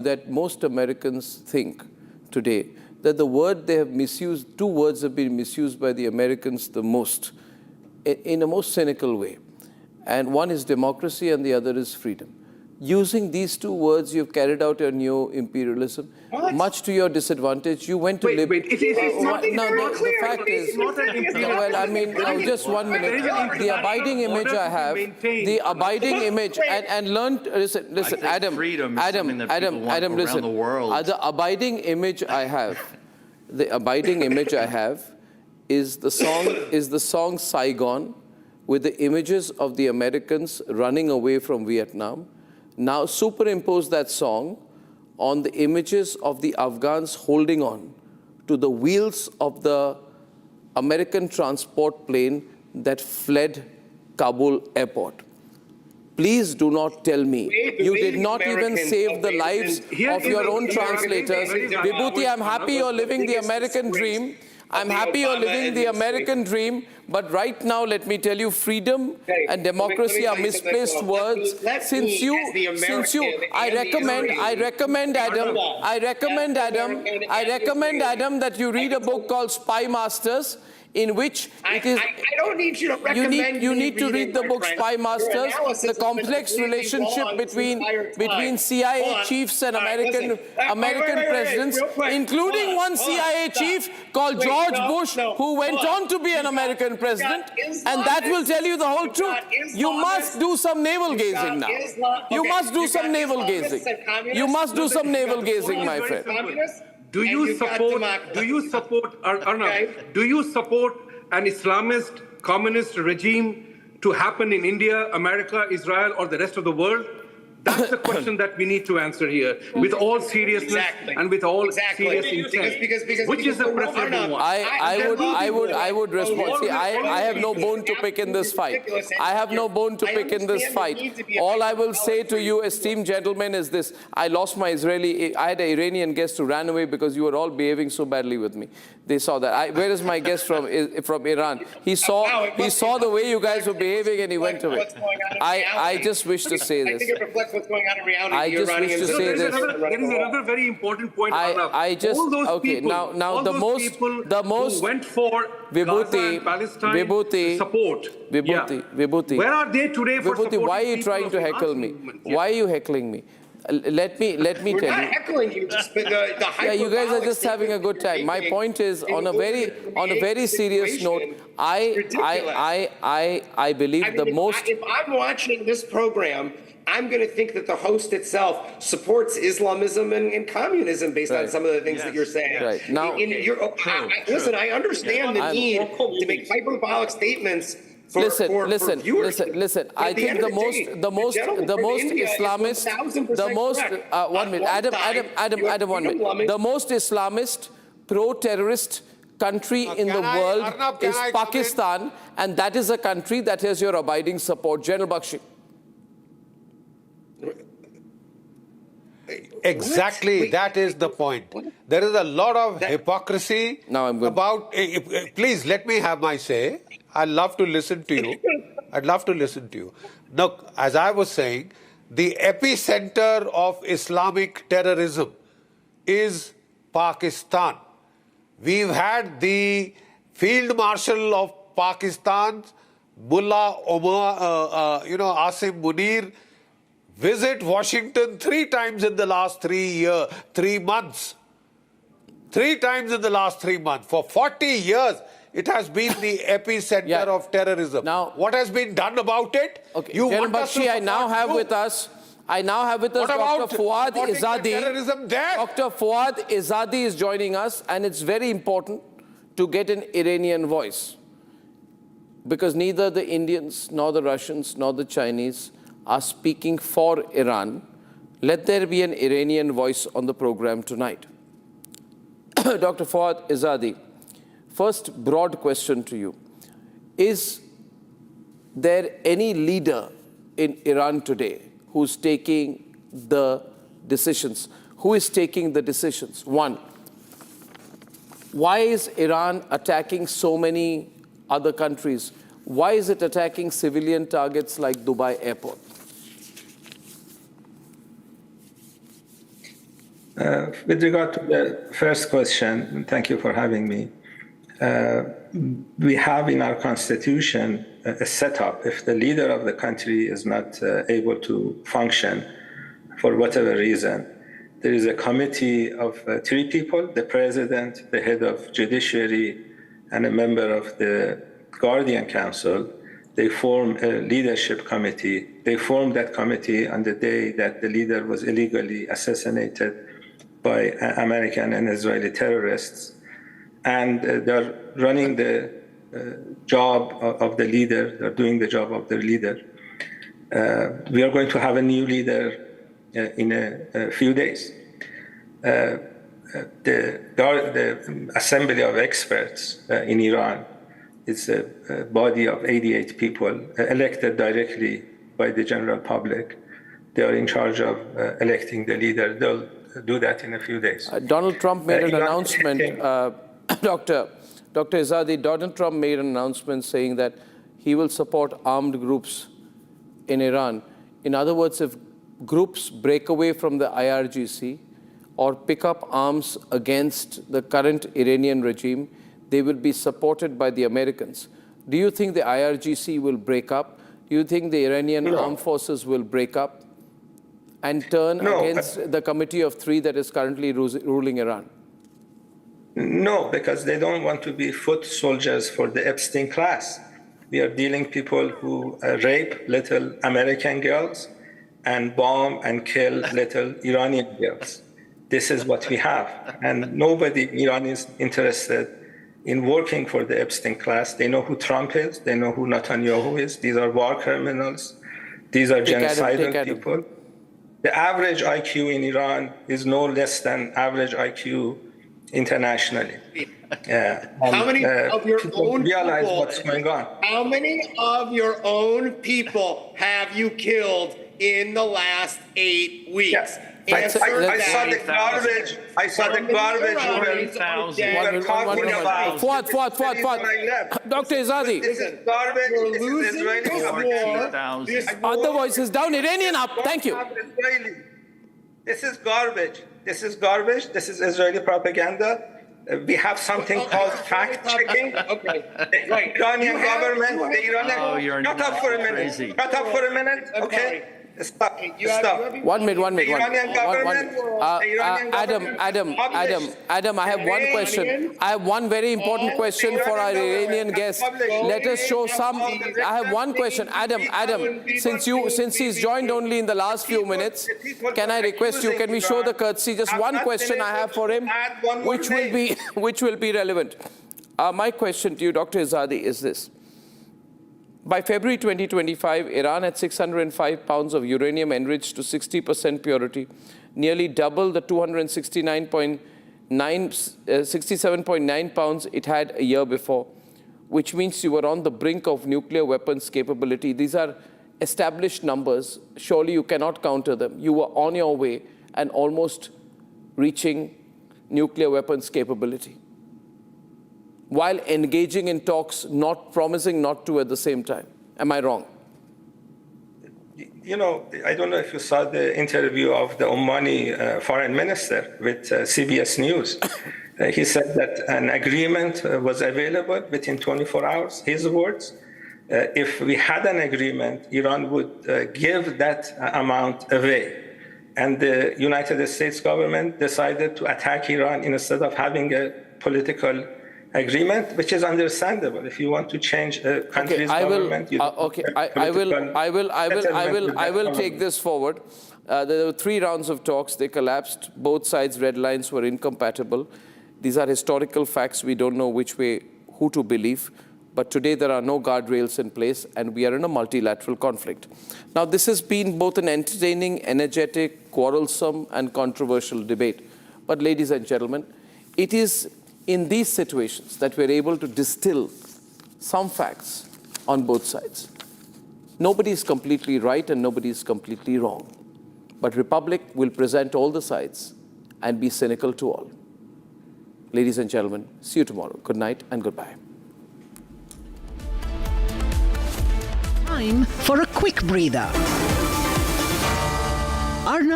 that most Americans think today that the word they have misused, two words have been misused by the Americans the most, in a most cynical way. And one is democracy and the other is freedom. Using these two words, you've carried out your neo-imperialism, much to your disadvantage. You went to Wait, it is not the fact is, well, I mean, just 1 minute. The abiding image I have, the abiding image, and learn. Listen, Adam, listen. The abiding image I have, is the song Saigon, with the images of the Americans running away from Vietnam. Now superimpose that song on the images of the Afghans holding on to the wheels of the American transport plane that fled Kabul airport. Please do not tell me you did not even save the lives of your own translators. Vibhuti, I'm happy you're living the American dream. I'm happy you're living the American dream, but right now, let me tell you, freedom and democracy are misplaced words. Since you, I recommend Adam that you read a book called Spy Masters, in which it is. I don't need you to recommend. You need to read the book Spy Masters, the complex relationship between CIA chiefs and American presidents, including one CIA chief called George Bush, who went on to be an American president, and that will tell you the whole truth. You must do some navel gazing now. You must do some navel gazing. You must do some navel gazing, my friend. Do you support Arnab? Do you support an Islamist communist regime to happen in India, America, Israel, or the rest of the world? That's the question that we need to answer here, with all seriousness and with all serious intent. Which is the preferable one? I would respond. See, I have no bone to pick in this fight. I have no bone to pick in this fight. All I will say to you, esteemed gentlemen, is this: I lost my I had an Iranian guest who ran away because you were all behaving so badly with me. They saw that. Where is my guest from Iran? He saw the way you guys were behaving and he went away. I just wish to say this. What's going on in reality? I just wish to say this. There is another very important point. All those people who went for Gaza and Palestine support. Vibhuti. Where are they today for supporting? Why are you trying to heckle me? Why are you heckling me? Let me tell you. We're not heckling you. Just the you guys are just having a good time. My point is, on a very serious note, I believe the most. If I'm watching this program, I'm going to think that the host itself supports Islamism and communism based on some of the things that you're saying. Right. Now, listen, I understand the need to make hyperbolic statements. Listen. I think the most Islamist, pro-terrorist country in the world is Pakistan, and that is a country that has your abiding support. General Bakshi. Exactly, that is the point. There is a lot of hypocrisy about. Please let me have my say. I'd love to listen to you. Look, as I was saying, the epicenter of Islamic terrorism is Pakistan. We've had the Field Marshal of Pakistan, Mullah Omar, Asim Munir, visit Washington 3 times in the last 3 months. 3 times in the last 3 months. For 40 years, it has been the epicenter of terrorism. Now, what has been done about it? Okay, General Bakshi, I now have with us Dr. Foad Izadi. Dr. Foad Izadi is joining us, and it's very important to get an Iranian voice, because neither the Indians, nor the Russians, nor the Chinese are speaking for Iran. Let there be an Iranian voice on the program tonight. Dr. Foad Izadi, first broad question to you. Is there any leader in Iran today who's taking the decisions? Who is taking the decisions? One, why is Iran attacking so many other countries? Why is it attacking civilian targets like Dubai airport? With regard to the first question, thank you for having me. We have in our constitution a setup. If the leader of the country is not able to function for whatever reason, there is a committee of 3 people, the president, the head of judiciary, and a member of the Guardian Council. They form a leadership committee. They formed that committee on the day that the leader was illegally assassinated by American and Israeli terrorists. And they're running the job of the leader. They're doing the job of the leader. We are going to have a new leader in a few days. The Assembly of Experts in Iran is a body of 88 people elected directly by the general public. They are in charge of electing the leader. They'll do that in a few days. Donald Trump made an announcement, Dr. Izadi, Donald Trump made an announcement saying that he will support armed groups in Iran. In other words, if groups break away from the IRGC or pick up arms against the current Iranian regime, they will be supported by the Americans. Do you think the IRGC will break up? Do you think the Iranian armed forces will break up and turn against the Committee of 3 that is currently ruling Iran? No, because they don't want to be foot soldiers for the Epstein class. We are dealing people who rape little American girls and bomb and kill little Iranian girls. This is what we have. And nobody in Iran is interested in working for the Epstein class. They know who Trump is. They know who Netanyahu is. These are war criminals. These are genocidal people. The average IQ in Iran is no less than average IQ internationally. How many of your own realize people, what's going on? How many of your own people have you killed in the last 8 weeks? Yes. I saw the garbage. I saw the garbage. Fuad. Dr. Izadi. This is garbage. This is Israeli. Other voices down, Iranian up. Thank you. This is garbage. This is garbage. This is Israeli propaganda. We have something called fact-checking. The Iranian government, the Iranian... Shut up for a minute. Shut up for a minute, okay? Stop. 1 minute. Adam, I have one question. I have one very important question for our Iranian guest. Let us show some. I have one question. Adam, since he's joined only in the last few minutes, can I request you, can we show the courtesy? Just one question I have for him, which will be relevant. My question to you, Dr. Izadi, is this. By February 2025, Iran had 605 pounds of uranium enriched to 60% purity, nearly double the 67.9 pounds it had a year before, which means you were on the brink of nuclear weapons capability. These are established numbers. Surely you cannot counter them. You were on your way and almost reaching nuclear weapons capability, while engaging in talks, not promising not to at the same time. Am I wrong? You know, I don't know if you saw the interview of the Omani foreign minister with CBS News. He said that an agreement was available within 24 hours, his words. If we had an agreement, Iran would give that amount away. And the United States government decided to attack Iran instead of having a political agreement, which is understandable. If you want to change a country's government, I will take this forward. There were 3 rounds of talks. They collapsed. Both sides' red lines were incompatible. These are historical facts. We don't know which way, who to believe. But today there are no guardrails in place, and we are in a multilateral conflict. Now, this has been both an entertaining, energetic, quarrelsome, and controversial debate. But, ladies and gentlemen, it is in these situations that we're able to distill some facts on both sides. Nobody is completely right and nobody is completely wrong. But Republic will present all the sides and be cynical to all. Ladies and gentlemen, see you tomorrow. Good night and goodbye. Time for a quick breather.